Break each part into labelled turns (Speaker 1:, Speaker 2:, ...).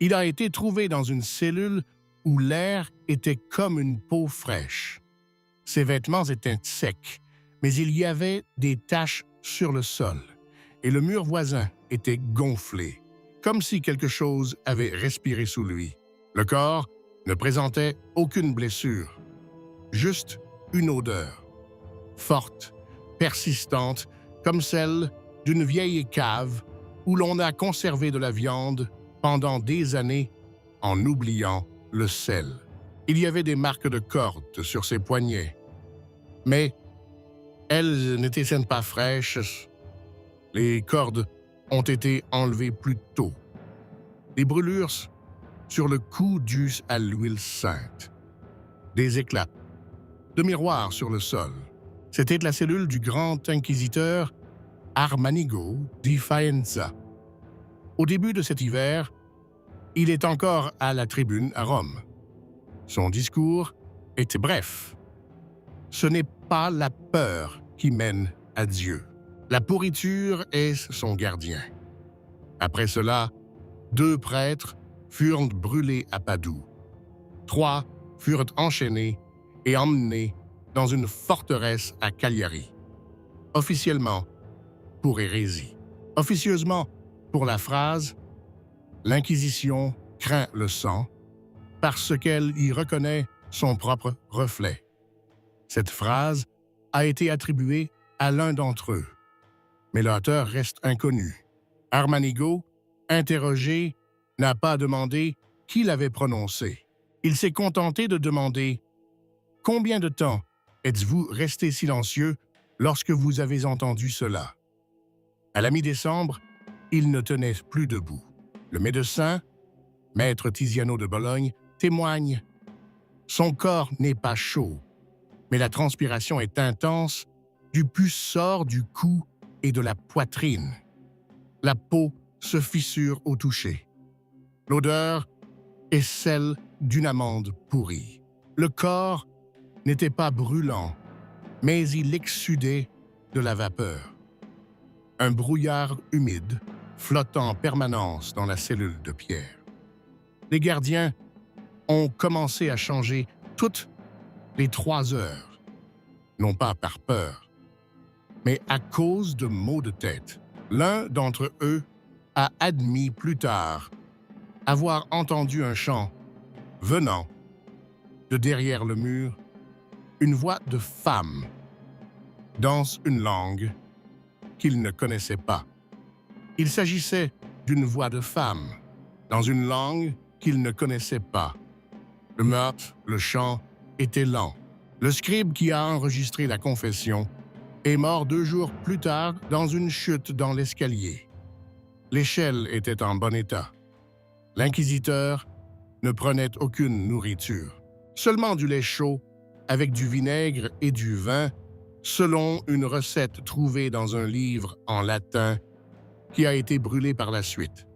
Speaker 1: Il a été trouvé dans une cellule où l'air était comme une peau fraîche. Ses vêtements étaient secs, mais il y avait des taches sur le sol, et le mur voisin était gonflé, comme si quelque chose avait respiré sous lui. Le corps ne présentait aucune blessure, juste une odeur, forte, persistante, comme celle d'une vieille cave où l'on a conservé de la viande pendant des années en oubliant le sel. Il y avait des marques de cordes sur ses poignets, mais elles n'étaient pas fraîches. Les cordes ont été enlevées plus tôt. Les brûlures sur le cou dues à l'huile sainte. Des éclats de miroirs sur le sol. C'était la cellule du grand inquisiteur Armanigo di Faenza. Au début de cet hiver, il est encore à la tribune à Rome. Son discours était bref. Ce n'est pas la peur qui mène à Dieu. La pourriture est son gardien. Après cela, 2 prêtres furent brûlés à Padoue. 3 furent enchaînés et emmenés dans une forteresse à Cagliari. Officiellement, pour hérésie. Officieusement, pour la phrase « L'Inquisition craint le sang » parce qu'elle y reconnaît son propre reflet. Cette phrase a été attribuée à l'un d'entre eux, mais l'auteur reste inconnu. Armanigo, interrogé, n'a pas demandé qui l'avait prononcé. Il s'est contenté de demander « Combien de temps êtes-vous resté silencieux lorsque vous avez entendu cela ?» À la mi-décembre, il ne tenait plus debout. Le médecin, maître Tiziano de Bologne, témoigne « Son corps n'est pas chaud, mais la transpiration est intense, du pus sort du cou et de la poitrine. La peau se fissure au toucher. L'odeur est celle d'une amande pourrie. Le corps n'était pas brûlant, mais il exsudait de la vapeur. Un brouillard humide flottant en permanence dans la cellule de pierre. Les gardiens ont commencé à changer toutes les 3 heures, non pas par peur, mais à cause de maux de tête. L'un d'entre eux a admis plus tard avoir entendu un chant venant de derrière le mur, une voix de femme dans une langue qu'il ne connaissait pas. Il s'agissait d'une voix de femme dans une langue qu'il ne connaissait pas. Le meurtre, le chant, était lent. Le scribe qui a enregistré la confession est mort 2 jours plus tard dans une chute dans l'escalier. L'échelle était en bon état. L'inquisiteur ne prenait aucune nourriture, seulement du lait chaud avec du vinaigre et du vin, selon une recette trouvée dans un livre en latin qui a été brûlé par la suite.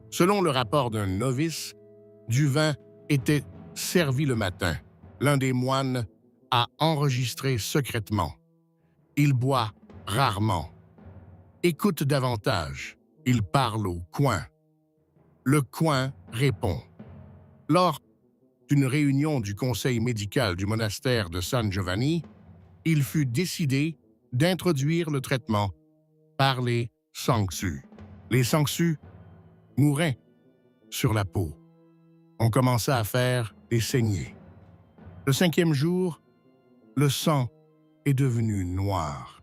Speaker 1: Selon le rapport d'un novice, du vin était servi le matin. L'un des moines a enregistré secrètement. Il boit rarement. Écoute davantage. Il parle au coin. Le coin répond. Lors d'une réunion du conseil médical du monastère de San Giovanni, il fut décidé d'introduire le traitement par les sangsues. Les sangsues mouraient sur la peau. On commença à faire des saignées. Le 5e jour, le sang est devenu noir.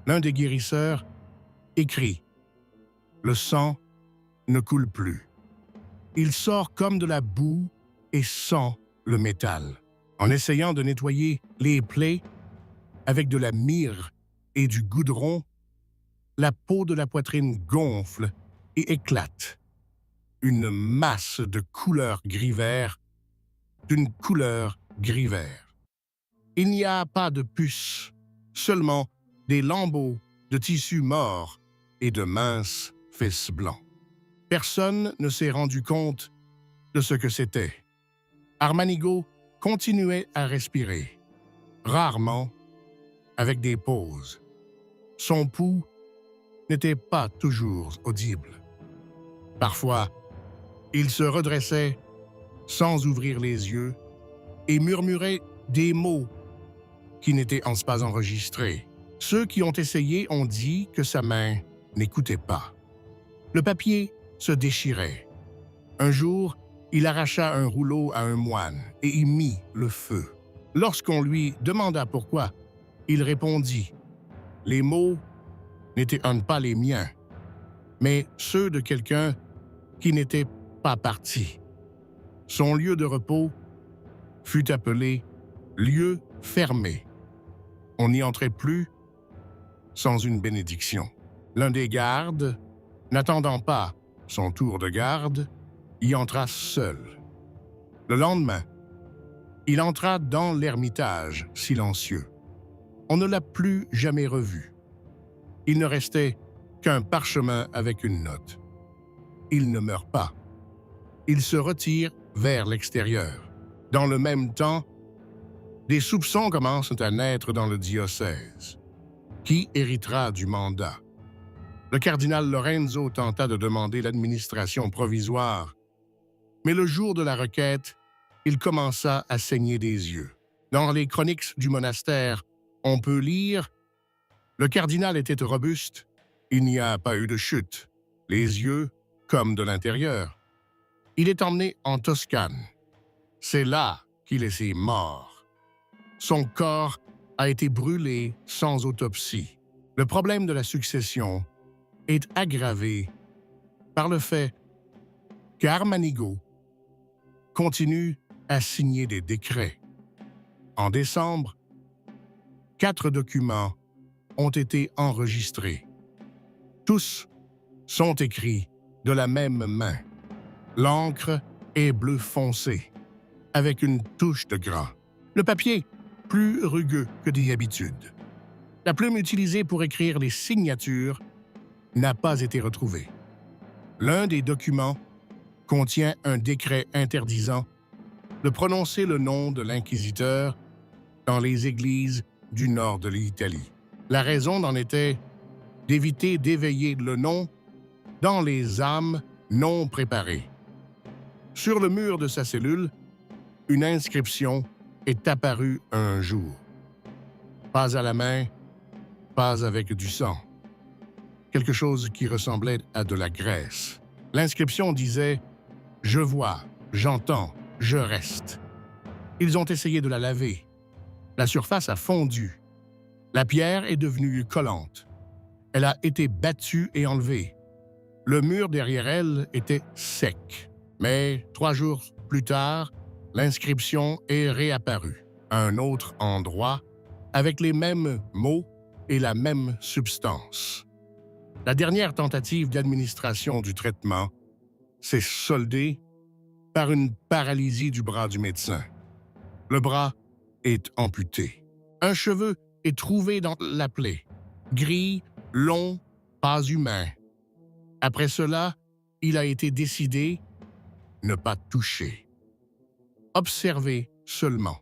Speaker 1: L'un des guérisseurs écrit « Le sang ne coule plus. Il sort comme de la boue et sent le métal. » En essayant de nettoyer les plaies avec de la myrrhe et du goudron, la peau de la poitrine gonfle et éclate. Une masse de couleur gris-vert, d'une couleur gris-vert. Il n'y a pas de puce, seulement des lambeaux de tissu mort et de minces fesses blancs. Personne ne s'est rendu compte de ce que c'était. Armanigo continuait à respirer, rarement, avec des pauses. Son pouls n'était pas toujours audible. Parfois, Il se redressait sans ouvrir les yeux et murmurait des mots qui n'étaient pas enregistrés. Ceux qui ont essayé ont dit que sa main n'écoutait pas. Le papier se déchirait. Un jour, il arracha un rouleau à un moine et y mit le feu. Lorsqu'on lui demanda pourquoi, il répondit « Les mots n'étaient pas les miens, mais ceux de quelqu'un qui n'était pas parti. » Son lieu de repos fut appelé « lieu fermé ». On n'y entrait plus sans une bénédiction. L'un des gardes, n'attendant pas son tour de garde, y entra seul. Le lendemain, il entra dans l'ermitage silencieux. On ne l'a plus jamais revu. Il ne restait qu'un parchemin avec une note. Il ne meurt pas. Il se retire vers l'extérieur. Dans le même temps, des soupçons commencent à naître dans le diocèse. Qui héritera du mandat? Le cardinal Lorenzo tenta de demander l'administration provisoire, mais le jour de la requête, il commença à saigner des yeux. Dans les chroniques du monastère, on peut lire « Le cardinal était robuste, il n'y a pas eu de chute, les yeux comme de l'intérieur. Il est emmené en Toscane. C'est là qu'il est mort. Son corps a été brûlé sans autopsie. Le problème de la succession est aggravé par le fait qu'Armanigo continue à signer des décrets. En décembre, 4 documents ont été enregistrés. Tous sont écrits de la même main. L'encre est bleu foncé, avec une touche de gras. Le papier, plus rugueux que d'habitude. La plume utilisée pour écrire les signatures n'a pas été retrouvée. L'un des documents contient un décret interdisant de prononcer le nom de l'inquisiteur dans les églises du nord de l'Italie. La raison en était d'éviter d'éveiller le nom dans les âmes non préparées. Sur le mur de sa cellule, une inscription est apparue un jour. Pas à la main, pas avec du sang. Quelque chose qui ressemblait à de la graisse. L'inscription disait « Je vois, j'entends, je reste ». Ils ont essayé de la laver. La surface a fondu. La pierre est devenue collante. Elle a été battue et enlevée. Le mur derrière elle était sec. Mais 3 jours plus tard, l'inscription est réapparue à un autre endroit avec les mêmes mots et la même substance. La dernière tentative d'administration du traitement s'est soldée par une paralysie du bras du médecin. Le bras est amputé. Un cheveu est trouvé dans la plaie. Gris, long, pas humain. Après cela, il a été décidé ne pas toucher. Observer seulement.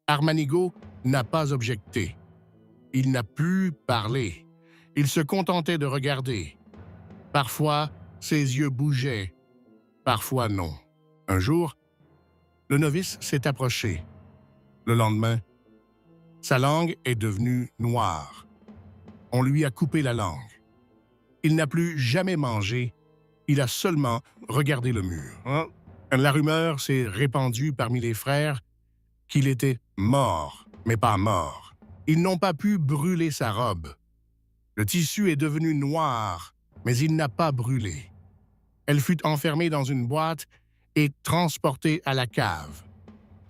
Speaker 1: Armanigo n'a pas objecté. Il n'a pu parler. Il se contentait de regarder. Parfois, ses yeux bougeaient, parfois non. Un jour, le novice s'est approché. Le lendemain, sa langue est devenue noire. On lui a coupé la langue. Il n'a plus jamais mangé, il a seulement regardé le mur. La rumeur s'est répandue parmi les frères qu'il était mort, mais pas mort. Ils n'ont pas pu brûler sa robe. Le tissu est devenu noir, mais il n'a pas brûlé. Elle fut enfermée dans une boîte et transportée à la cave.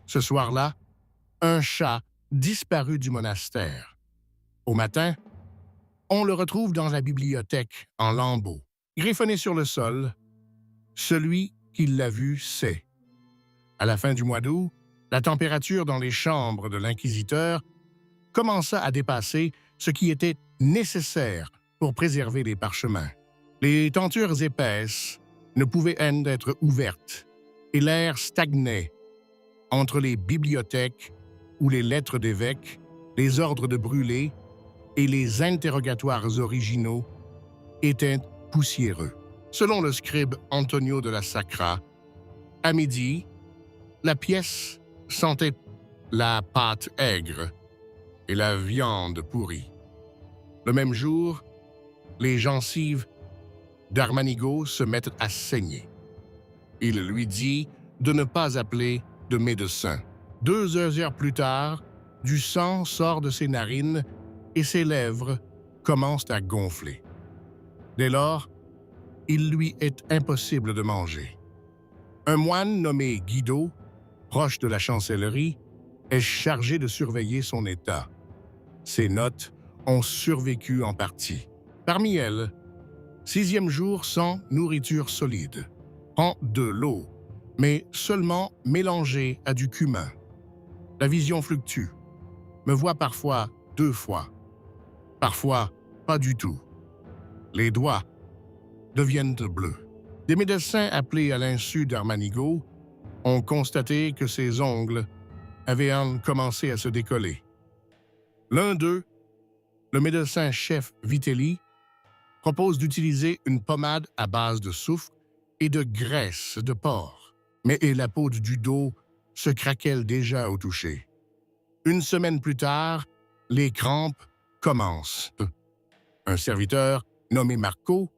Speaker 1: Ce soir-là, un chat disparut du monastère. Au matin, on le retrouve dans la bibliothèque en lambeaux. Griffonné sur le sol, celui qui l'a vu sait. À la fin du mois d'août, la température dans les chambres de l'inquisiteur commença à dépasser ce qui était nécessaire pour préserver les parchemins. Les tentures épaisses ne pouvaient être ouvertes et l'air stagnait entre les bibliothèques où les lettres d'évêques, les ordres de brûler et les interrogatoires originaux étaient poussiéreux. Selon le scribe Antonio de la Sacra, à midi, la pièce sentait la pâte aigre et la viande pourrie. Le même jour, les gencives d'Armanigo se mettent à saigner. Il lui dit de ne pas appeler de médecin. 2 heures plus tard, du sang sort de ses narines et ses lèvres commencent à gonfler. Dès lors, il lui est impossible de manger. Un moine nommé Guido, proche de la chancellerie, est chargé de surveiller son état. Ses notes ont survécu en partie. Parmi elles, 6e jour sans nourriture solide. Prend de l'eau, mais seulement mélangée à du cumin. La vision fluctue. Me voit parfois 2 fois. Parfois, pas du tout. Les doigts deviennent bleus. Des médecins appelés à l'insu d'Armanigo ont constaté que ses ongles avaient commencé à se décoller. L'un d'eux, le médecin-chef Vitelli, propose d'utiliser une pommade à base de soufre et de graisse de porc, mais la peau du dos se craquelle déjà au toucher. Une semaine plus tard, les crampes commencent. Un serviteur, nommé Marco,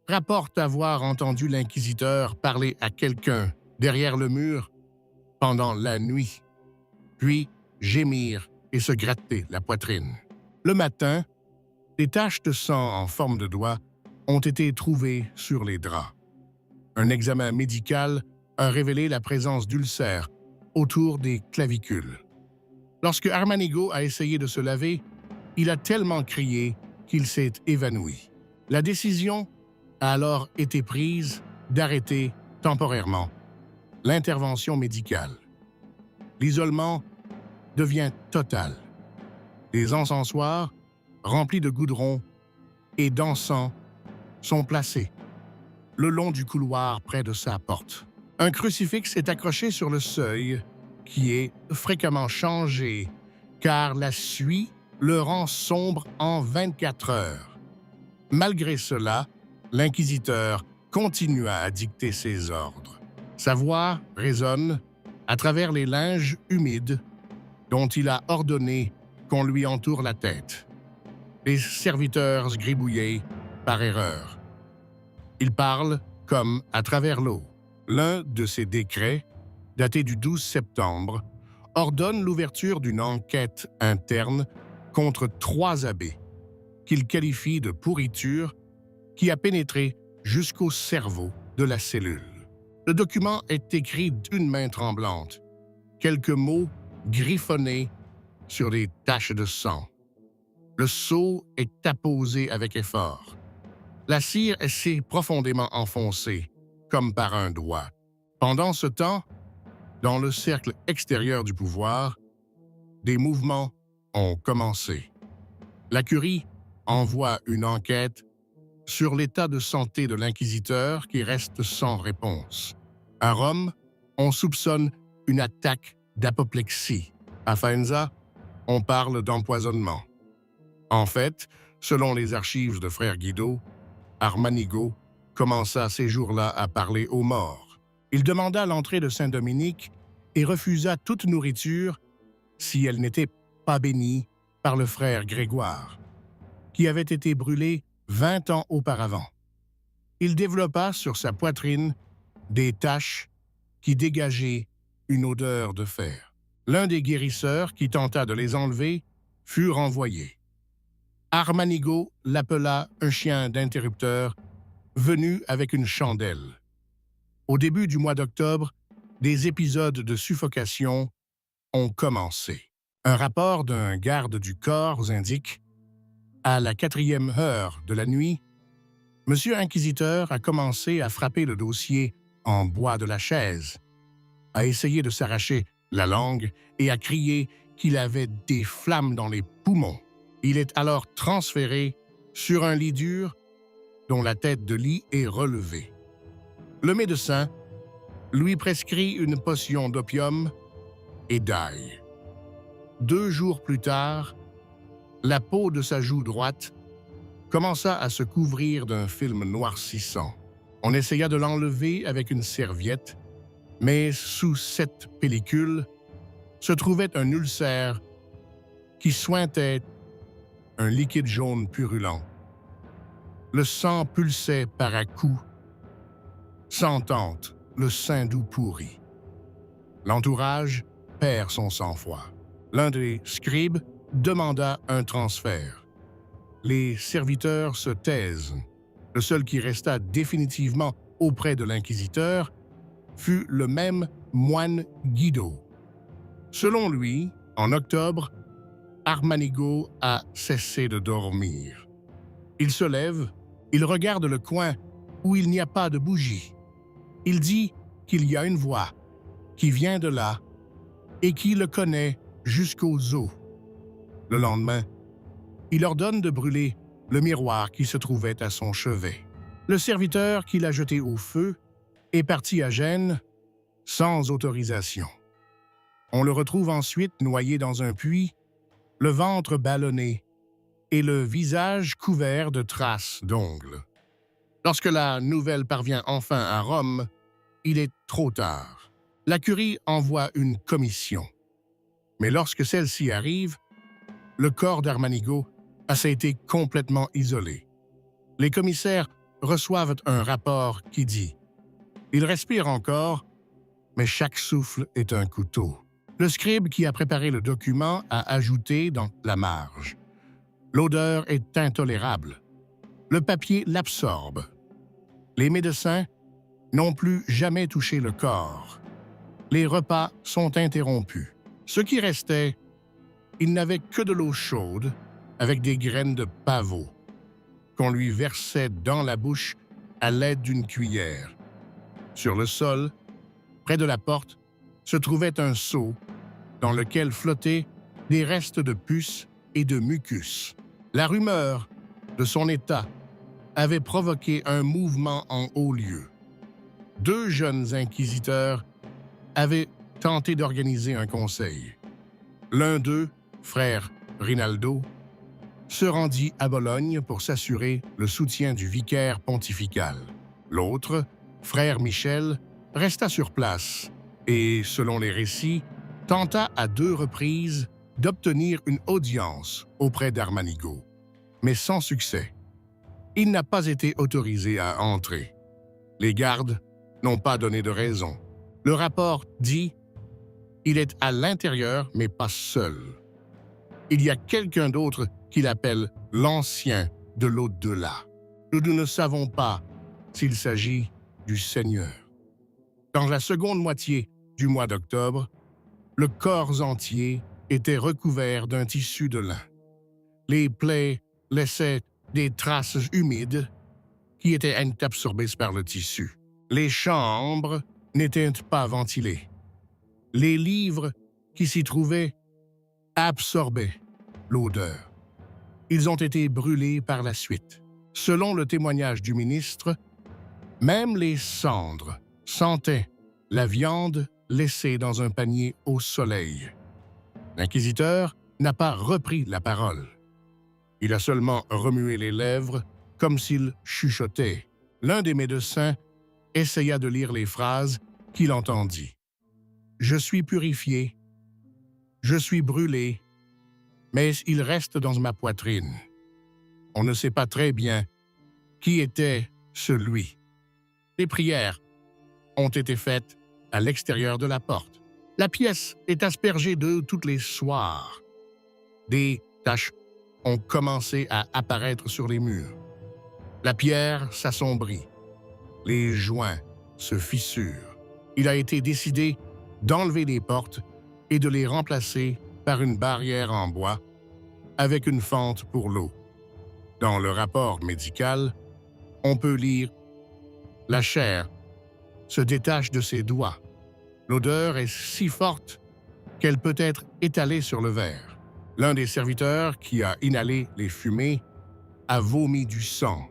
Speaker 1: rapporte avoir entendu l'inquisiteur parler à quelqu'un derrière le mur pendant la nuit, puis gémir et se gratter la poitrine. Le matin, des taches de sang en forme de doigt ont été trouvées sur les draps. Un examen médical a révélé la présence d'ulcères autour des clavicules. Lorsque Armanigo a essayé de se laver, il a tellement crié qu'il s'est évanoui. La décision a alors été prise d'arrêter temporairement l'intervention médicale. L'isolement devient total. Des encensoirs remplis de goudron et d'encens sont placés le long du couloir près de sa porte. Un crucifix est accroché sur le seuil qui est fréquemment changé car la suie le rend sombre en 24 heures. Malgré cela, l'inquisiteur continua à dicter ses ordres. Sa voix résonne à travers les linges humides dont il a ordonné qu'on lui entoure la tête. Les serviteurs gribouillés par erreur. Il parle comme à travers l'eau. L'un de ses décrets, daté du 12 septembre, ordonne l'ouverture d'une enquête interne contre 3 abbés, qu'il qualifie de pourriture, qui a pénétré jusqu'au cerveau de la cellule. Le document est écrit d'une main tremblante, quelques mots griffonnés sur des taches de sang. Le sceau est apposé avec effort. La cire s'est profondément enfoncée, comme par un doigt. Pendant ce temps, dans le cercle extérieur du pouvoir, des mouvements ont commencé. La Curie envoie une enquête sur l'état de santé de l'inquisiteur qui reste sans réponse. À Rome, on soupçonne une attaque d'apoplexie. À Faenza, on parle d'empoisonnement. En fait, selon les archives de frère Guido, Armanigo commença ces jours-là à parler aux morts. Il demanda l'entrée de Saint-Dominique et refusa toute nourriture si elle n'était pas bénie par le frère Grégoire, qui avait été brûlé 20 ans auparavant. Il développa sur sa poitrine des taches qui dégageaient une odeur de fer. L'un des guérisseurs qui tenta de les enlever fut renvoyé. Armanigo l'appela un chien d'interrupteur venu avec une chandelle. Au début du mois d'octobre, des épisodes de suffocation ont commencé. Un rapport d'un garde du corps indique à la 4e heure de la nuit, Monsieur Inquisiteur a commencé à frapper le dossier en bois de la chaise, a essayé de s'arracher la langue et a crié qu'il avait des flammes dans les poumons. Il est alors transféré sur un lit dur dont la tête de lit est relevée. Le médecin lui prescrit une potion d'opium et d'ail. 2 jours plus tard, la peau de sa joue droite commença à se couvrir d'un film noircissant. On essaya de l'enlever avec une serviette, mais sous cette pellicule se trouvait un ulcère qui suintait un liquide jaune purulent. Le sang pulsait par à-coups, sentant le sein doux pourri. L'entourage perd son sang-froid. L'un des scribes demanda un transfert. Les serviteurs se taisent. Le seul qui resta définitivement auprès de l'inquisiteur fut le même moine Guido. Selon lui, en octobre, Armanigo a cessé de dormir. Il se lève, il regarde le coin où il n'y a pas de bougie. Il dit qu'il y a une voix qui vient de là et qui le connaît jusqu'aux os. Le lendemain, il ordonne de brûler le miroir qui se trouvait à son chevet. Le serviteur qui l'a jeté au feu est parti à Gênes sans autorisation. On le retrouve ensuite noyé dans un puits, le ventre ballonné et le visage couvert de traces d'ongles. Lorsque la nouvelle parvient enfin à Rome, il est trop tard. La curie envoie une commission. Mais lorsque celle-ci arrive, le corps d'Armanigo a été complètement isolé. Les commissaires reçoivent un rapport qui dit « Il respire encore, mais chaque souffle est un couteau ». Le scribe qui a préparé le document a ajouté dans la marge « L'odeur est intolérable. Le papier l'absorbe. Les médecins n'ont plus jamais touché le corps. Les repas sont interrompus. Ce qui restait, il n'avait que de l'eau chaude avec des graines de pavot qu'on lui versait dans la bouche à l'aide d'une cuillère. Sur le sol, près de la porte, se trouvait un seau dans lequel flottaient des restes de puces et de mucus. La rumeur de son état avait provoqué un mouvement en haut lieu. 2 jeunes inquisiteurs avaient tenté d'organiser un conseil. L'un d'eux, frère Rinaldo, se rendit à Bologne pour s'assurer le soutien du vicaire pontifical. L'autre, frère Michel, resta sur place et, selon les récits, tenta à 2 reprises d'obtenir une audience auprès d'Armanigo, mais sans succès. Il n'a pas été autorisé à entrer. Les gardes n'ont pas donné de raison. Le rapport dit « Il est à l'intérieur, mais pas seul. Il y a quelqu'un d'autre qu'il appelle l'ancien de l'au-delà. Nous ne savons pas s'il s'agit du Seigneur. » Dans la seconde moitié du mois d'octobre, le corps entier était recouvert d'un tissu de lin. Les plaies laissaient des traces humides qui étaient absorbées par le tissu. Les chambres n'étaient pas ventilées. Les livres qui s'y trouvaient absorbaient l'odeur. Ils ont été brûlés par la suite. Selon le témoignage du ministre, même les cendres sentaient la viande laissée dans un panier au soleil. L'inquisiteur n'a pas repris la parole. Il a seulement remué les lèvres comme s'il chuchotait. L'un des médecins essaya de lire les phrases qu'il entendit. « Je suis purifié, je suis brûlé, mais il reste dans ma poitrine. On ne sait pas très bien qui était celui. Les prières ont été faites à l'extérieur de la porte. La pièce est aspergée d'eau tous les soirs. Des taches ont commencé à apparaître sur les murs. La pierre s'assombrit. Les joints se fissurent. Il a été décidé d'enlever les portes et de les remplacer par une barrière en bois avec une fente pour l'eau. Dans le rapport médical, on peut lire « La chair se détache de ses doigts. L'odeur est si forte qu'elle peut être étalée sur le verre. L'un des serviteurs qui a inhalé les fumées a vomi du sang.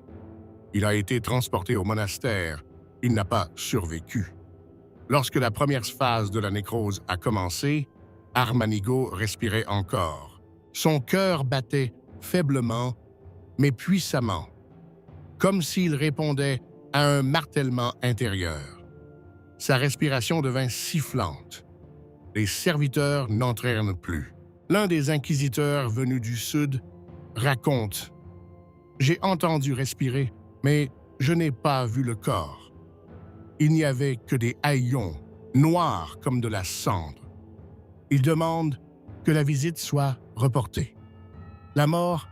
Speaker 1: Il a été transporté au monastère. Il n'a pas survécu. Lorsque la première phase de la nécrose a commencé, Armanigo respirait encore. Son cœur battait faiblement, mais puissamment, comme s'il répondait à un martèlement intérieur. Sa respiration devint sifflante. Les serviteurs n'entrèrent plus. L'un des inquisiteurs venus du sud raconte « J'ai entendu respirer, mais je n'ai pas vu le corps. Il n'y avait que des haillons, noirs comme de la cendre. Il demande que la visite soit reportée. La mort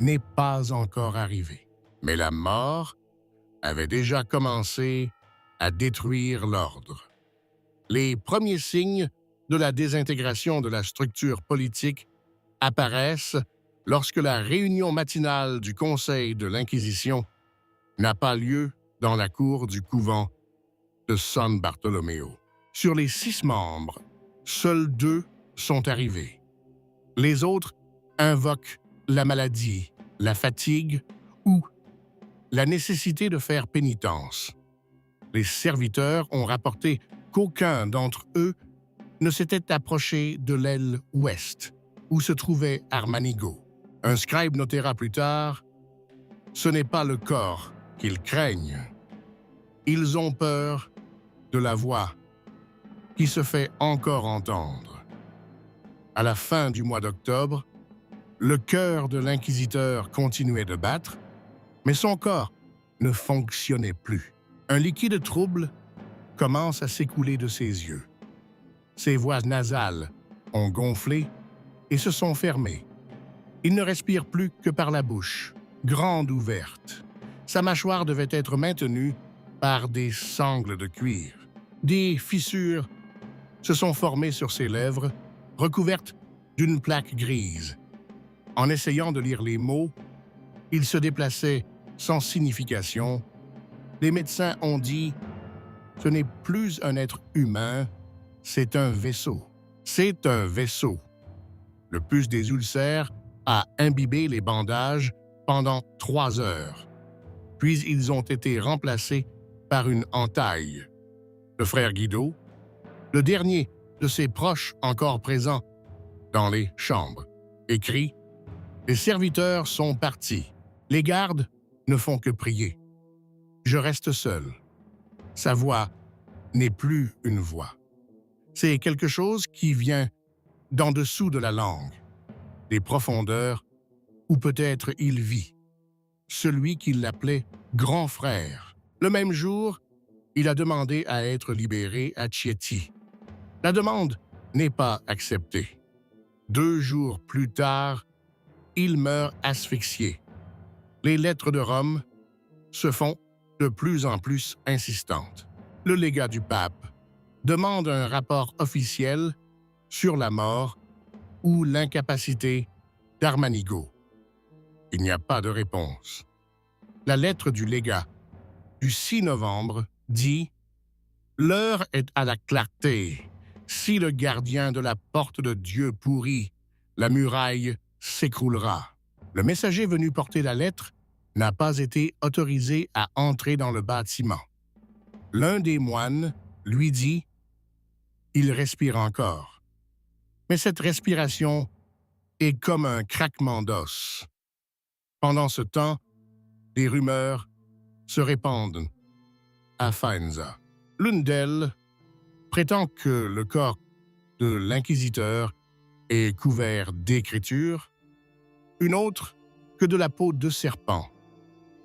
Speaker 1: n'est pas encore arrivée, mais la mort avait déjà commencé à détruire l'ordre. Les premiers signes de la désintégration de la structure politique apparaissent lorsque la réunion matinale du Conseil de l'Inquisition n'a pas lieu dans la cour du couvent de San Bartolomeo. Sur les 6 membres, seuls 2 sont arrivés. Les autres invoquent la maladie, la fatigue ou la nécessité de faire pénitence. Les serviteurs ont rapporté qu'aucun d'entre eux ne s'était approché de l'aile ouest, où se trouvait Armanigo. Un scribe notera plus tard « Ce n'est pas le corps qu'ils craignent. Ils ont peur de la voix qui se fait encore entendre. » À la fin du mois d'octobre, le cœur de l'inquisiteur continuait de battre, mais son corps ne fonctionnait plus. Un liquide trouble commence à s'écouler de ses yeux. Ses voies nasales ont gonflé et se sont fermées. Il ne respire plus que par la bouche, grande ouverte. Sa mâchoire devait être maintenue par des sangles de cuir. Des fissures se sont formées sur ses lèvres, recouvertes d'une plaque grise. En essayant de lire les mots, il se déplaçait sans signification. Les médecins ont dit « Ce n'est plus un être humain, c'est un vaisseau. C'est un vaisseau. » Le pus des ulcères a imbibé les bandages pendant 3 heures. Puis ils ont été remplacés par une entaille. Le frère Guido, le dernier de ses proches encore présents dans les chambres, écrit « Les serviteurs sont partis. Les gardes ne font que prier. Je reste seul. » Sa voix n'est plus une voix. C'est quelque chose qui vient d'en dessous de la langue, des profondeurs où peut-être il vit. Celui qui l'appelait grand frère. Le même jour, il a demandé à être libéré à Chieti. La demande n'est pas acceptée. 2 jours plus tard, il meurt asphyxié. Les lettres de Rome se font de plus en plus insistantes. Le légat du pape demande un rapport officiel sur la mort ou l'incapacité d'Armanigo. Il n'y a pas de réponse. La lettre du légat du 6 novembre dit « L'heure est à la clarté. Si le gardien de la porte de Dieu pourrit, la muraille s'écroulera. » Le messager venu porter la lettre n'a pas été autorisé à entrer dans le bâtiment. L'un des moines lui dit « Il respire encore. » Mais cette respiration est comme un craquement d'os. Pendant ce temps, des rumeurs se répandent à Faenza. L'une d'elles prétend que le corps de l'inquisiteur est couvert d'écritures, une autre que de la peau de serpent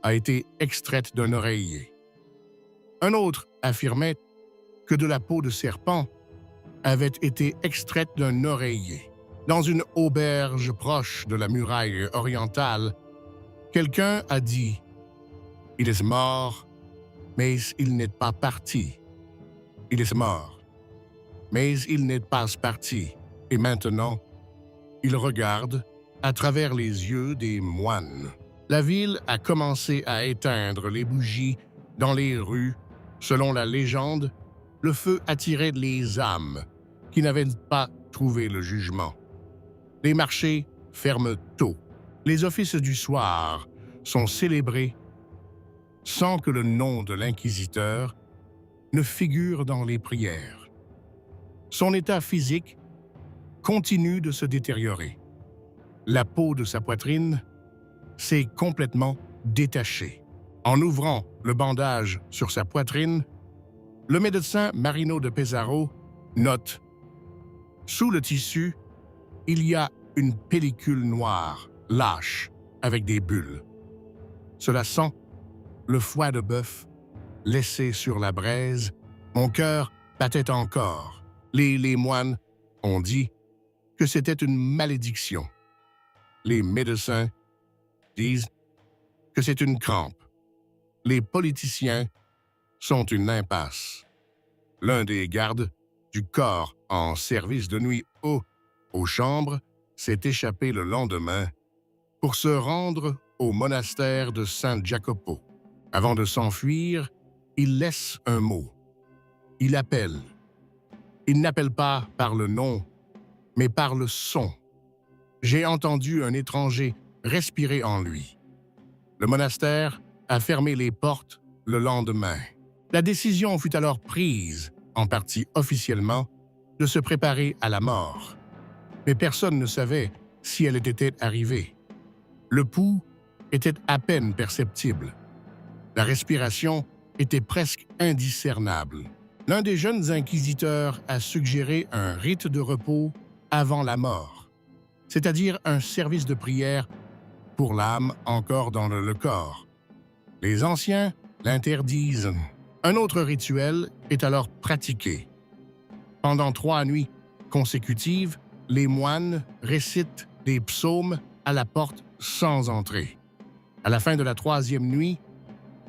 Speaker 1: a été extraite d'un oreiller. Un autre affirmait que de la peau de serpent avait été extraite d'un oreiller. Dans une auberge proche de la muraille orientale, quelqu'un a dit « Il est mort, mais il n'est pas parti. Il est mort, mais il n'est pas parti. Et maintenant, il regarde à travers les yeux des moines. » La ville a commencé à éteindre les bougies dans les rues. Selon la légende, le feu attirait les âmes qui n'avaient pas trouvé le jugement. Les marchés ferment tôt. Les offices du soir sont célébrés sans que le nom de l'inquisiteur ne figure dans les prières. Son état physique continue de se détériorer. La peau de sa poitrine s'est complètement détachée. En ouvrant le bandage sur sa poitrine, le médecin Marino de Pesaro note « Sous le tissu, il y a une pellicule noire, lâche, avec des bulles. Cela sent le foie de bœuf laissé sur la braise. Mon cœur battait encore. Les moines ont dit que c'était une malédiction. Les médecins disent que c'est une crampe. Les politiciens sont une impasse. L'un des gardes du corps en service de nuit aux chambres s'est échappé le lendemain pour se rendre au monastère de San Jacopo. Avant de s'enfuir, il laisse un mot. Il appelle. Il n'appelle pas par le nom, mais par le son. J'ai entendu un étranger respirer en lui. Le monastère a fermé les portes le lendemain. La décision fut alors prise, en partie officiellement, de se préparer à la mort. Mais personne ne savait si elle était arrivée. Le pouls était à peine perceptible. La respiration était presque indiscernable. L'un des jeunes inquisiteurs a suggéré un rite de repos avant la mort, c'est-à-dire un service de prière pour l'âme encore dans le corps. Les anciens l'interdisent. Un autre rituel est alors pratiqué. Pendant 3 nuits consécutives, les moines récitent des psaumes à la porte sans entrée. À la fin de la 3e nuit,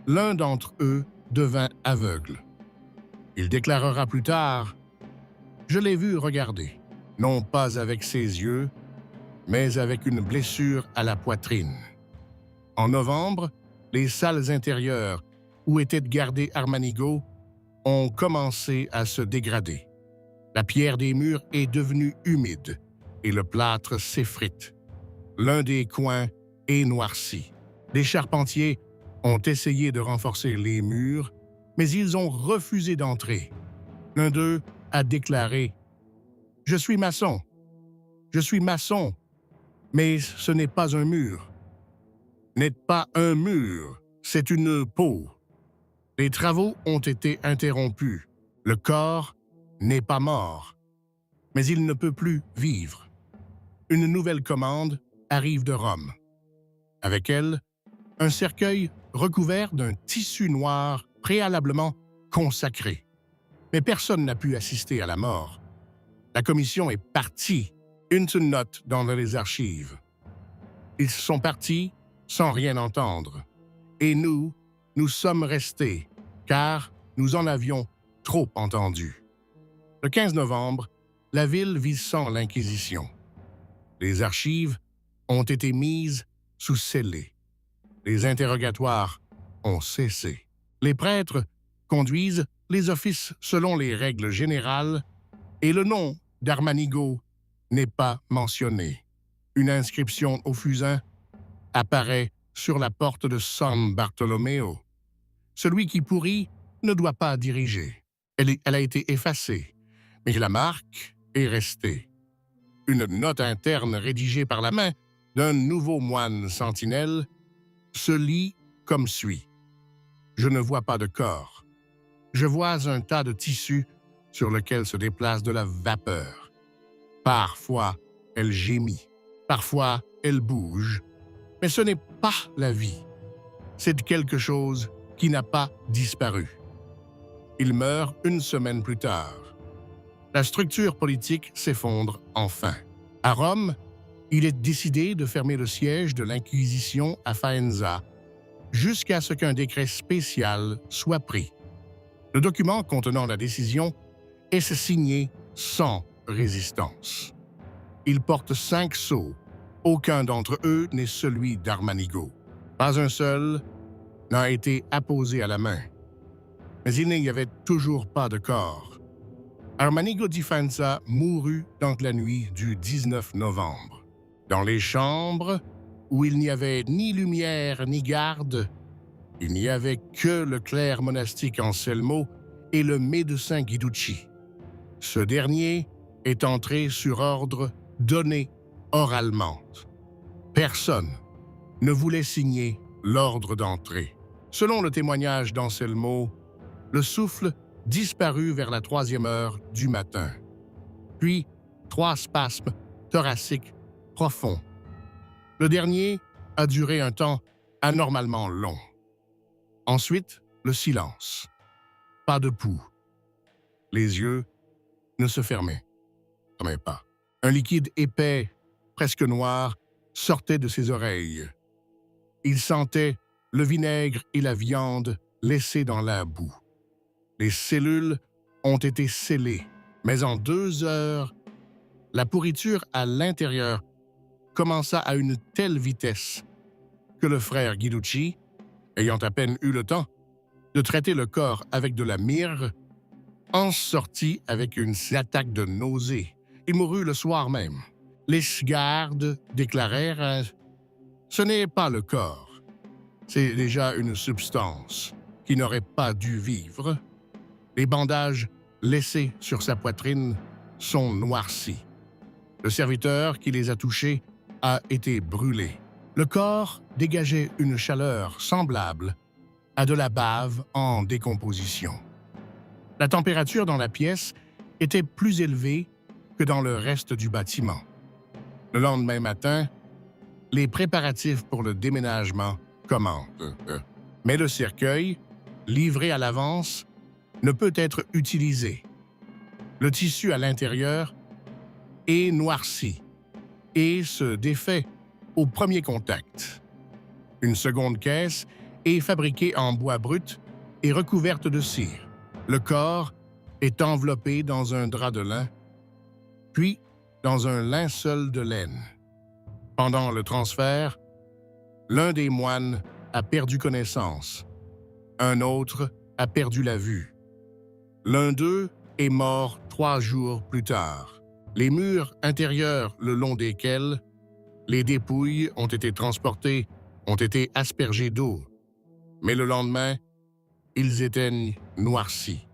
Speaker 1: l'un d'entre eux devint aveugle. Il déclarera plus tard « Je l'ai vu regarder, non pas avec ses yeux, mais avec une blessure à la poitrine. » En novembre, les salles intérieures où était gardé Armanigo ont commencé à se dégrader. La pierre des murs est devenue humide et le plâtre s'effrite. L'un des coins est noirci. Des charpentiers ont essayé de renforcer les murs, mais ils ont refusé d'entrer. L'un d'eux a déclaré « Je suis maçon. Je suis maçon, mais ce n'est pas un mur. » N'est pas un mur, c'est une peau. Les travaux ont été interrompus. Le corps n'est pas mort, mais il ne peut plus vivre. Une nouvelle commande arrive de Rome. Avec elle, un cercueil recouvert d'un tissu noir préalablement consacré. Mais personne n'a pu assister à la mort. La commission est partie. Une note dans les archives. Ils sont partis sans rien entendre. Et nous sommes restés, car nous en avions trop entendu. Le 15 novembre, la ville vit sans l'Inquisition. Les archives ont été mises sous scellé. Les interrogatoires ont cessé. Les prêtres conduisent les offices selon les règles générales et le nom d'Armanigo n'est pas mentionné. Une inscription au fusain apparaît sur la porte de San Bartolomeo. Celui qui pourrit ne doit pas diriger. Elle a été effacée, mais la marque est restée. Une note interne rédigée par la main d'un nouveau moine sentinelle se lit comme suit. Je ne vois pas de corps. Je vois un tas de tissu sur lequel se déplace de la vapeur. Parfois, elle gémit. Parfois, elle bouge. Mais ce n'est pas la vie. C'est quelque chose qui n'a pas disparu. Il meurt 1 semaine plus tard. La structure politique s'effondre enfin. À Rome, il est décidé de fermer le siège de l'Inquisition à Faenza jusqu'à ce qu'un décret spécial soit pris. Le document contenant la décision est signé sans résistance. Il porte 5 sceaux. Aucun d'entre eux n'est celui d'Armanigo. Pas un seul n'a été apposé à la main. Mais il n'y avait toujours pas de corps. Armanigo di Faenza mourut dans la nuit du 19 novembre. Dans les chambres, où il n'y avait ni lumière ni garde, il n'y avait que le clerc monastique Anselmo et le médecin Guiducci. Ce dernier est entré sur ordre donné oralement. Personne ne voulait signer l'ordre d'entrée. Selon le témoignage d'Anselmo, le souffle disparut vers la 3e heure du matin. Puis, 3 spasmes thoraciques profonds. Le dernier a duré un temps anormalement long. Ensuite, le silence. Pas de pouls. Les yeux ne se fermaient pas. Un liquide épais, presque noir, sortait de ses oreilles. Il sentait le vinaigre et la viande laissés dans la boue. Les cellules ont été scellées, mais en 2 heures, la pourriture à l'intérieur commença à une telle vitesse que le frère Guiducci, ayant à peine eu le temps de traiter le corps avec de la myrrhe, en sortit avec une attaque de nausée. Il mourut le soir même. Les gardes déclarèrent « Ce n'est pas le corps. C'est déjà une substance qui n'aurait pas dû vivre. Les bandages laissés sur sa poitrine sont noircis. Le serviteur qui les a touchés a été brûlé. Le corps dégageait une chaleur semblable à de la bave en décomposition. La température dans la pièce était plus élevée que dans le reste du bâtiment. Le lendemain matin, les préparatifs pour le déménagement commencent. Mais le cercueil, livré à l'avance, ne peut être utilisé. Le tissu à l'intérieur est noirci et se défait au premier contact. Une seconde caisse est fabriquée en bois brut et recouverte de cire. Le corps est enveloppé dans un drap de lin, puis dans un linceul de laine. Pendant le transfert, l'un des moines a perdu connaissance, un autre a perdu la vue. L'un d'eux est mort 3 jours plus tard. Les murs intérieurs le long desquels les dépouilles ont été transportées ont été aspergés d'eau, mais le lendemain, ils étaient noircis.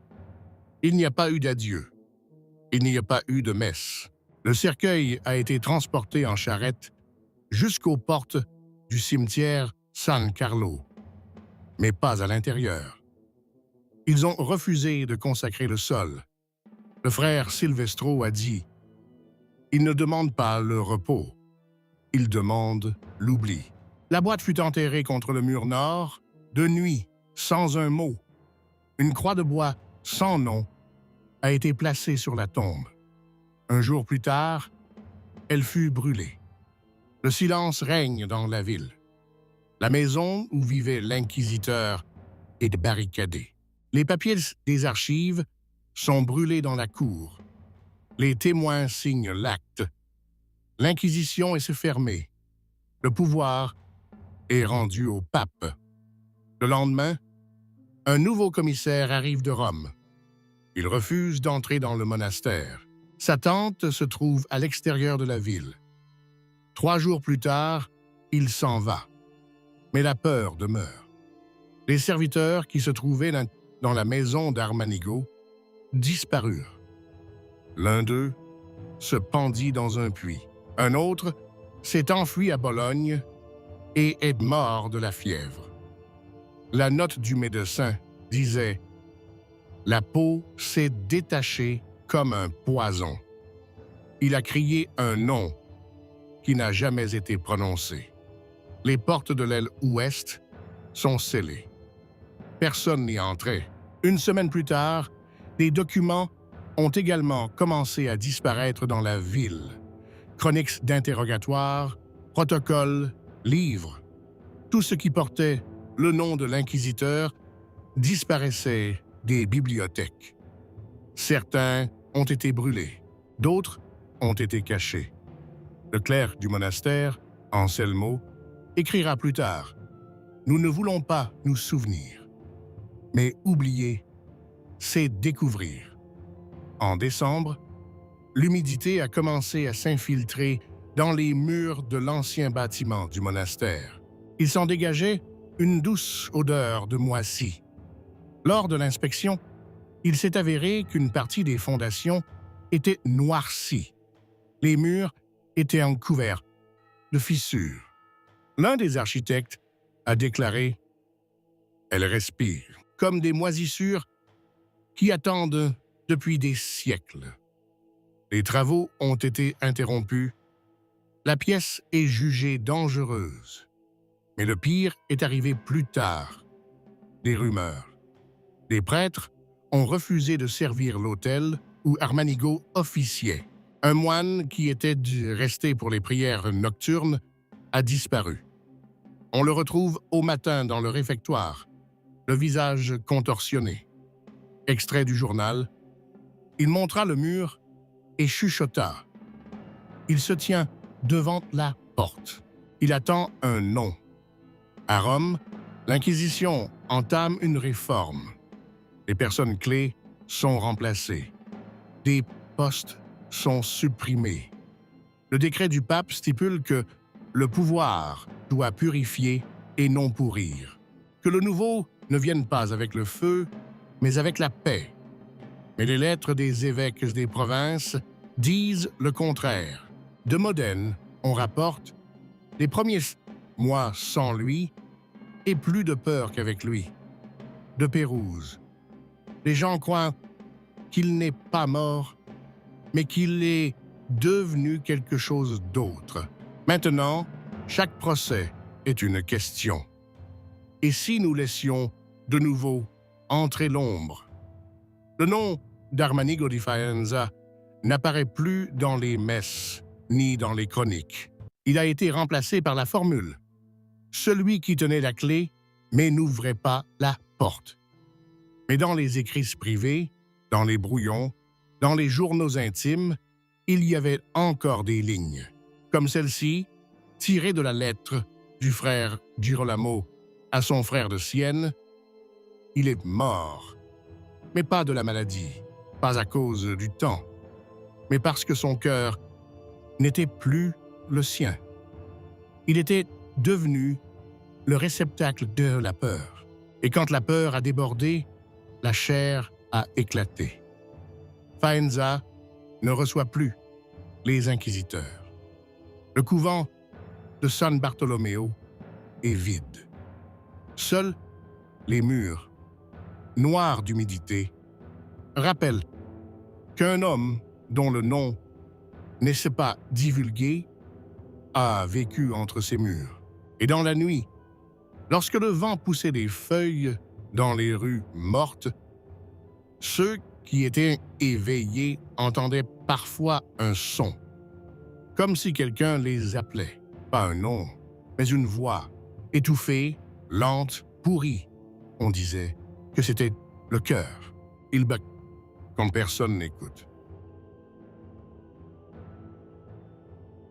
Speaker 1: Il n'y a pas eu d'adieu. Il n'y a pas eu de messe. Le cercueil a été transporté en charrette jusqu'aux portes du cimetière San Carlo, mais pas à l'intérieur. Ils ont refusé de consacrer le sol. Le frère Silvestro a dit « Il ne demande pas le repos, il demande l'oubli. » La boîte fut enterrée contre le mur nord, de nuit, sans un mot. Une croix de bois sans nom a été placée sur la tombe. Un jour plus tard, elle fut brûlée. Le silence règne dans la ville. La maison où vivait l'inquisiteur est barricadée. Les papiers des archives sont brûlés dans la cour. Les témoins signent l'acte. L'Inquisition est fermée. Le pouvoir est rendu au pape. Le lendemain, un nouveau commissaire arrive de Rome. Il refuse d'entrer dans le monastère. Sa tente se trouve à l'extérieur de la ville. 3 jours plus tard, il s'en va. Mais la peur demeure. Les serviteurs qui se trouvaient dans la maison d'Armanigo disparurent. L'un d'eux se pendit dans un puits. Un autre s'est enfui à Bologne et est mort de la fièvre. La note du médecin disait « La peau s'est détachée comme un poison. » Il a crié un nom qui n'a jamais été prononcé. Les portes de l'aile ouest sont scellées. Personne n'y entrait. Une semaine plus tard, des documents ont également commencé à disparaître dans la ville. Chroniques d'interrogatoire, protocoles, livres. Tout ce qui portait le nom de l'inquisiteur disparaissait des bibliothèques. Certains ont été brûlés, d'autres ont été cachés. Le clerc du monastère, Anselmo, écrira plus tard « Nous ne voulons pas nous souvenir, mais oublier, c'est découvrir. » En décembre, l'humidité a commencé à s'infiltrer dans les murs de l'ancien bâtiment du monastère. Il s'en dégageait une douce odeur de moisi. Lors de l'inspection, il s'est avéré qu'une partie des fondations était noircie. Les murs étaient couverts de fissures. L'un des architectes a déclaré « Elles respirent, comme des moisissures qui attendent depuis des siècles. Les travaux ont été interrompus. La pièce est jugée dangereuse. Mais le pire est arrivé plus tard. Des rumeurs. Des prêtres ont refusé de servir l'autel où Armanigo officiait. Un moine qui était resté pour les prières nocturnes a disparu. On le retrouve au matin dans le réfectoire, le visage contorsionné. Extrait du journal. Il montra le mur et chuchota. Il se tient devant la porte. Il attend un nom. À Rome, l'Inquisition entame une réforme. Les personnes clés sont remplacées. Des postes sont supprimés. Le décret du pape stipule que le pouvoir doit purifier et non pourrir. Que le nouveau ne vienne pas avec le feu, mais avec la paix. Mais les lettres des évêques des provinces disent le contraire. De Modène, on rapporte les premiers mois sans lui et plus de peur qu'avec lui. De Pérouse, les gens croient qu'il n'est pas mort, mais qu'il est devenu quelque chose d'autre. Maintenant, chaque procès est une question. Et si nous laissions de nouveau entrer l'ombre? Le nom d'Armanigo di Faenza n'apparaît plus dans les messes ni dans les chroniques. Il a été remplacé par la formule « Celui qui tenait la clé, mais n'ouvrait pas la porte ». Mais dans les écrits privés, dans les brouillons, dans les journaux intimes, il y avait encore des lignes, comme celle-ci, tirée de la lettre du frère Girolamo à son frère de Sienne. Il est mort, mais pas de la maladie, pas à cause du temps, mais parce que son cœur n'était plus le sien. Il était devenu le réceptacle de la peur. Et quand la peur a débordé, la chair a éclaté. Faenza ne reçoit plus les inquisiteurs. Le couvent de San Bartolomeo est vide. Seuls les murs, noirs d'humidité, rappellent qu'un homme dont le nom n'est pas divulgué a vécu entre ces murs. Et dans la nuit, lorsque le vent poussait des feuilles dans les rues mortes, ceux qui étaient éveillés entendaient parfois un son, comme si quelqu'un les appelait. Pas un nom, mais une voix, étouffée, lente, pourrie. On disait que c'était le cœur. Il bat quand personne n'écoute.